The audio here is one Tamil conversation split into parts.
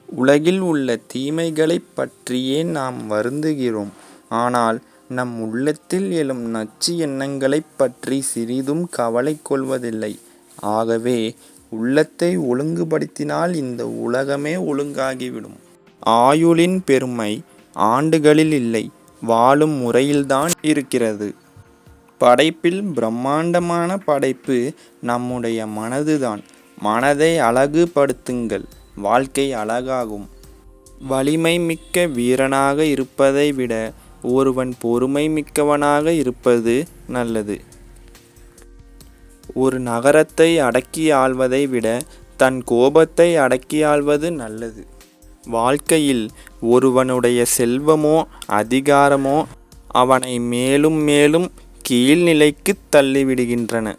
உலகில் உள்ள தீமைகளைப் பற்றியே நாம் வருந்துகிறோம். ஆனால் நம் உள்ளத்தில் எழும் நச்சு எண்ணங்களைப் பற்றி சிறிதும் கவலை கொள்வதில்லை. ஆகவே உள்ளத்தை ஒழுங்குபடுத்தினால் இந்த உலகமே ஒழுங்காகிவிடும். ஆயுளின் பெருமை ஆண்டுகளில் இல்லை, வாழும் முறையில்தான் இருக்கிறது. படைப்பில் பிரம்மாண்டமான படைப்பு நம்முடைய மனதுதான். மனதை அழகுபடுத்துங்கள், வாழ்க்கை அழகாகும். வலிமை மிக்க வீரனாக இருப்பதை விட ஒருவன் பொறுமை மிக்கவனாக இருப்பது நல்லது. ஒரு நகரத்தை அடக்கி ஆள்வதை விட தன் கோபத்தை அடக்கி ஆள்வது நல்லது. வாழ்க்கையில் ஒருவனுடைய செல்வமோ அதிகாரமோ அவனை மேலும் மேலும் கீழ்நிலைக்குத் தள்ளிவிடுகின்றன.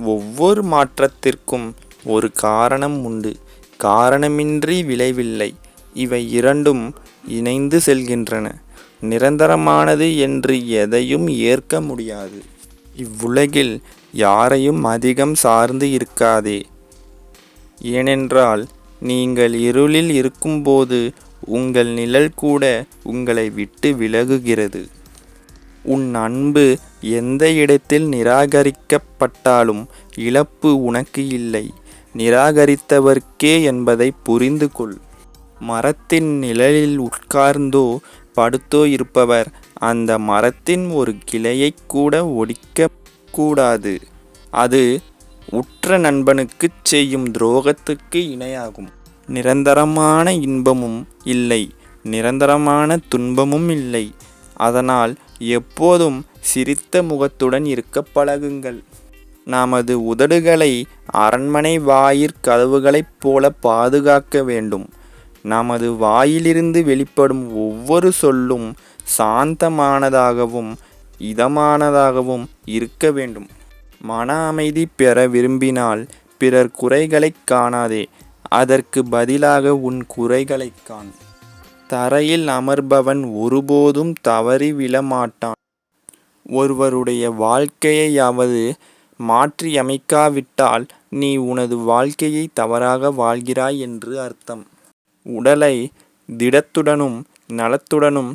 ஒவ்வொரு மாற்றத்திற்கும் ஒரு காரணம் உண்டு. காரணமின்றி விளைவில்லை. இவை இரண்டும் இணைந்து செல்கின்றன. நிரந்தரமானது என்று எதையும் ஏற்க முடியாது. இவ்வுலகில் யாரையும் அதிகம் சார்ந்து இருக்காதே. ஏனென்றால் நீங்கள் இருளில் இருக்கும்போது உங்கள் நிழல் கூட உங்களை விட்டு விலகுகிறது. உன் அன்பு எந்த இடத்தில் நிராகரிக்கப்பட்டாலும் இழப்பு உனக்கு இல்லை, நிராகரித்தவர்க்கே என்பதை புரிந்து கொள். மரத்தின் நிழலில் உட்கார்ந்தோ படுத்தோ இருப்பவர் அந்த மரத்தின் ஒரு கிளையைக் கூட ஒடிக்க கூடாது. அது உற்ற நண்பனுக்குச் செய்யும் துரோகத்துக்கு இணையாகும். நிரந்தரமான இன்பமும் இல்லை, நிரந்தரமான துன்பமும் இல்லை. அதனால் எப்போதும் சிரித்த முகத்துடன் இருக்க பழகுங்கள். நமது உதடுகளை அரண்மனை வாயிற் கதவுகளைப் போல பாதுகாக்க வேண்டும். நமது வாயிலிருந்து வெளிப்படும் ஒவ்வொரு சொல்லும் சாந்தமானதாகவும் இதமானதாகவும் இருக்க வேண்டும். மன அமைதி பெற விரும்பினால் பிறர் குறைகளைக் காணாதே, அதற்கு பதிலாக உன் குறைகளைக் காண். தரையில் அமர்பவன் ஒருபோதும் தவறி விழமாட்டான். ஒருவருடைய வாழ்க்கையையாவது மாற்றியமைக்காவிட்டால் நீ உனது வாழ்க்கையை தவறாக வாழ்கிறாய் என்று அர்த்தம். உடலை திடத்துடனும் நலத்துடனும்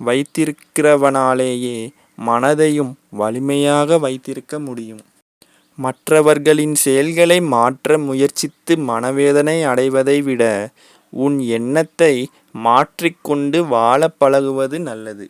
வைத்திருக்கிறவனாலேயே மனதையும் வலிமையாக வைத்திருக்க முடியும். மற்றவர்களின் செயல்களை மாற்ற முயற்சித்து மனவேதனை அடைவதை விட உன் எண்ணத்தை மாற்றிக்கொண்டு வாழ பழகுவது நல்லது.